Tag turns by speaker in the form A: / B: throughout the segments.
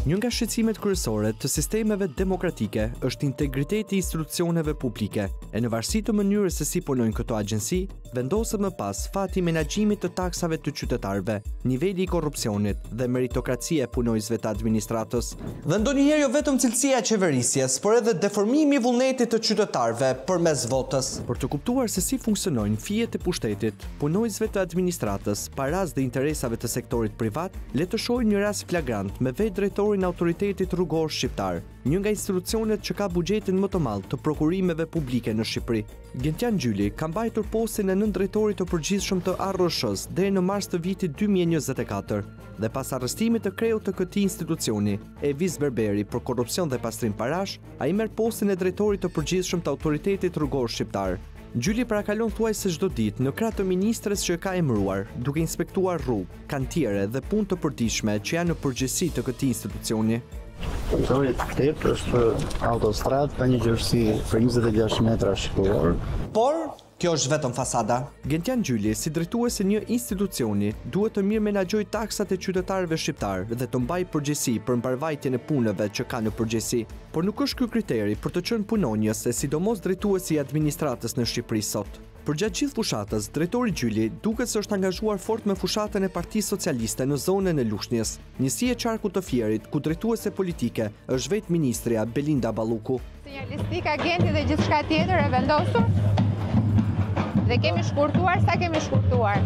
A: Një nga shqetësimet kryesore të sistemeve demokratike është integriteti i institucioneve publike, e në varësi të mënyrës se si punojnë këto agjenci, vendoset më pas fati menaxhimit të taksave të qytetarëve, niveli i korrupsionit dhe meritokracia e punojësve të administratës. Dhe ndonjëherë jo vetëm cilësia e qeverisjes, por edhe deformimi i vullnetit të qytetarëve përmes votës. Për të kuptuar se si funksionojnë fijet e pushtetit, punojësve të administratës, paras dhe interesave të sektorit privat, le të shohim një rast flagrant me vetë drejtorin e autoritetit rrugor shqiptar, një nga institucionet që ka buxhetin më të madh të prokurimeve publike në Shqipëri. Gentian Gjyli ka mbajtur postin e nëndrejtorit të përgjithshëm të ARSH-s deri në mars të vitit 2024 dhe pas arrestimit të kreut të këtij institucioni, Evis Berberi për korrupsion dhe pastrim parash, ai merr postin e drejtorit të përgjithshëm të autoritetit rrugor shqiptar. Gjyli parakalon thuajse çdo ditë në krah të ministres që ka emëruar, duke inspektuar rrugë, kantiere dhe punë të përditshme që janë në përgjegjësi të këtij institucioni.
B: Drejtori tepër është autostradë ka një gjerësi për 26 metra shkullor.
A: Por kjo është vetëm fasada. Gentian Gjyli, si drejtues e një institucioni, duhet të mirë menaxhojë taksat e qytetarëve shqiptar dhe të mbajë përgjegjësi për mbarvajtjen e punëve që ka në përgjegjësi. Por nuk është ky kriteri për të qenë punonjës e sidomos drejtuesi i administratës në Shqipëri sot. Përgjatë gjithë fushatës, drejtori Gjyli duket se është angazhuar fort me fushatën e Partisë Socialiste në zonën e Lushnjës, njësi e qarkut të Fierit, ku drejtuese politike është vetë ministrja Belinda Balluku.
C: Sinjalistik, agenti dhe gjithçka tjetër e vendosur dhe kemi shkurtuar sa kemi shkurtuar.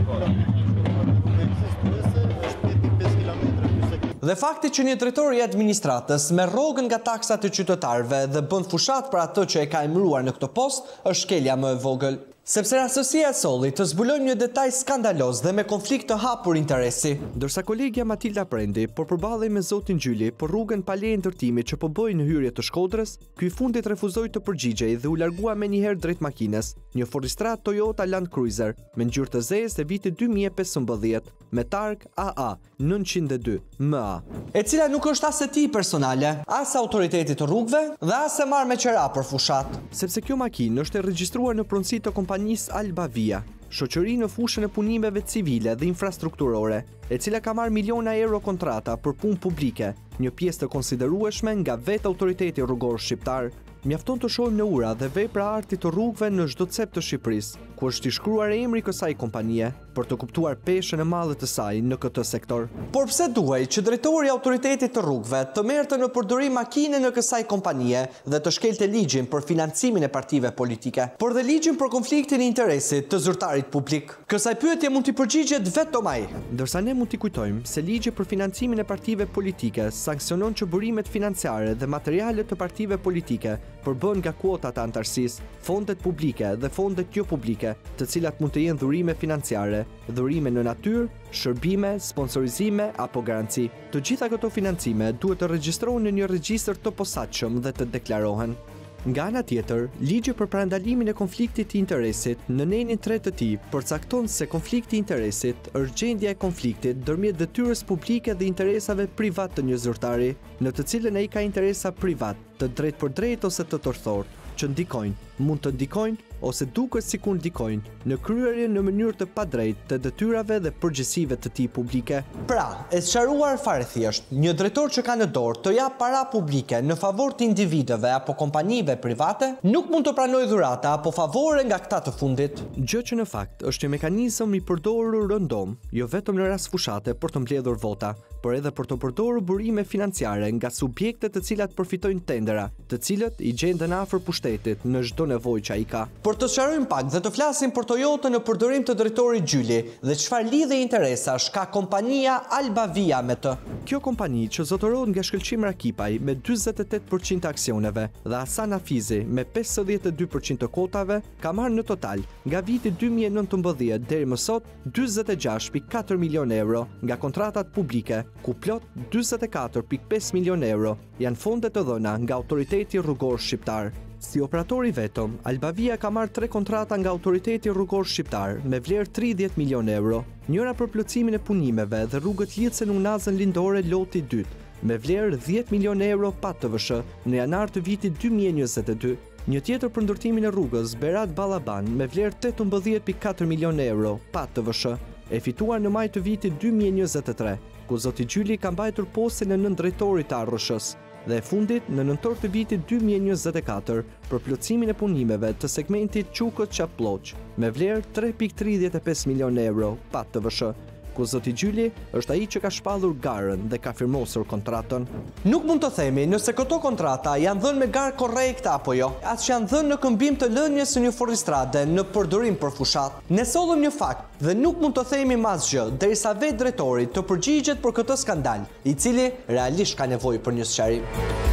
A: Dhe fakti që një drejtor i administratës merr rrogën nga taksat e qytetarëve dhe bën fushat për atë që e ka emëruar në këtë post është shkelja më e vogël. Sepse rastësia e sollit të zbulojmë një detaj skandaloz dhe me konflikt të hapur interesi. Ndërsa kolegja Matilda Prendi po përballej me zotin Gjyli për rrugën pa leje ndërtimi që po bëi në hyrje të Shkodrës, ky i fundit refuzoi të përgjigjej dhe u largua menjëherë drejt makinës, një Forestrat Toyota Land Cruiser me ngjyrë të zezë të vitit 2015 me targ AA 902 MA, e cila nuk është as e tij personale, as autoritetit të rrugëve dhe as e marrë me qera për fushat. Sepse kjo makinë është e regjistruar në pronësi të kompanisë Albavia, shoqëri në fushën e punimeve civile dhe infrastrukturore, e cila ka marrë miliona euro kontrata për punë publike, një pjesë të konsiderueshme nga vetë autoriteti rrugor shqiptar. Mjafton të shohim në ura dhe vepra arti të rrugëve në çdo cep të Shqipërisë, ku është i shkruar emri i kësaj kompanie, për të kuptuar peshën e madhe të saj në këtë sektor. Por pse duhej që drejtori i autoritetit të rrugëve të merrte në përdorim makinën e kësaj kompanie dhe të shkelte ligjin për financimin e partive politike, por dhe ligjin për konfliktin e interesit të zyrtarit publik? Kësaj pyetje mund t'i përgjigjet vetëm ai. Ndërsa ne mund t'i kujtojmë se ligji për financimin e partive politike sanksionon që burimet financiare dhe materialet të partive politike përbën nga kuotat e antarësisë, fondet publike dhe fondet jo publike, të cilat mund të jenë dhurime financiare, dhurime në natyrë, shërbime, sponsorizime apo garanci. Të gjitha këto financime duhet të regjistrohen në një regjistër të posaçëm dhe të deklarohen. Nga ana tjetër, ligji për parandalimin e konfliktit të interesit në nenin 3 të tij përcakton se konflikti i interesit është gjendja e konfliktit ndërmjet detyrës publike dhe interesave privat të një zyrtari, në të cilën ai ka interesa privat, të drejtë për drejtë ose të tërthort, që ndikojnë, mund të ndikojnë ose duket sikur ndikojnë në kryerjen në mënyrë të padrejtë të detyrave dhe përgjegjësive të tij publike. Pra, e sqaruar fare thjesht, një drejtor që ka në dorë të jap para publike në favor të individëve apo kompanive private, nuk mund të pranojë dhurata apo favore nga këta të fundit. Gjë që në fakt është një mekanizëm i përdorur rëndom, jo vetëm në rast fushate për të mbledhur vota, por edhe për të përdorur burime financiare nga subjekte të cilat përfitojnë tendera, të cilët i gjenden afër pushtetit në çdo nevojë që ai ka. Por të sqarojmë pak dhe të flasim për Toyota në përdorim të drejtorit Gjyli dhe çfarë lidhje interesash ka kompania Albavia me të. Kjo kompani që zotërohet nga Shkëlqim Rakipaj me 48% të aksioneve dhe Hasan Afizi me 52% të kotave ka marrë në total nga viti 2019 deri më sot 46.4 milion euro nga kontratat publike, ku plot 44.5 milion euro janë fondet të dhëna nga autoriteti rrugor shqiptar. Si operatori vetëm, Albavia ka marrë 3 kontrata nga autoriteti rrugor shqiptar me vlerë 30 milion euro, njëra për plotësimin e punimeve dhe rrugët Lidhsen-Unazën Lindore loti 2, me vlerë 10 milion euro pa TVSH në janar të vitit 2022. Një tjetër për ndërtimin e rrugës Berat Ballaban me vlerë 18.4 milion euro pa TVSH. e fituar në maj të vitit 2023, ku zoti Gjyli ka mbajtur postin e nëndrejtorit të Arroshës dhe e fundit në nëntor të vitit 2024 për plotësimin e punimeve të segmentit Qukët-Qappëlloq me vlerë 3.35 milion euro pa TVSH, ku zoti Gjyli është ai që ka shpallur garën dhe ka firmosur kontratën. Nuk mund të themi nëse këto kontrata janë dhënë me garë korrekte apo jo, as që janë dhënë në këmbim të lënies së një forristrade në përdorim për fushat. Ne sollëm një fakt dhe nuk mund të themi asgjë derisa vetë drejtori të përgjigjet për këtë skandal, i cili realisht ka nevojë për një sqarim.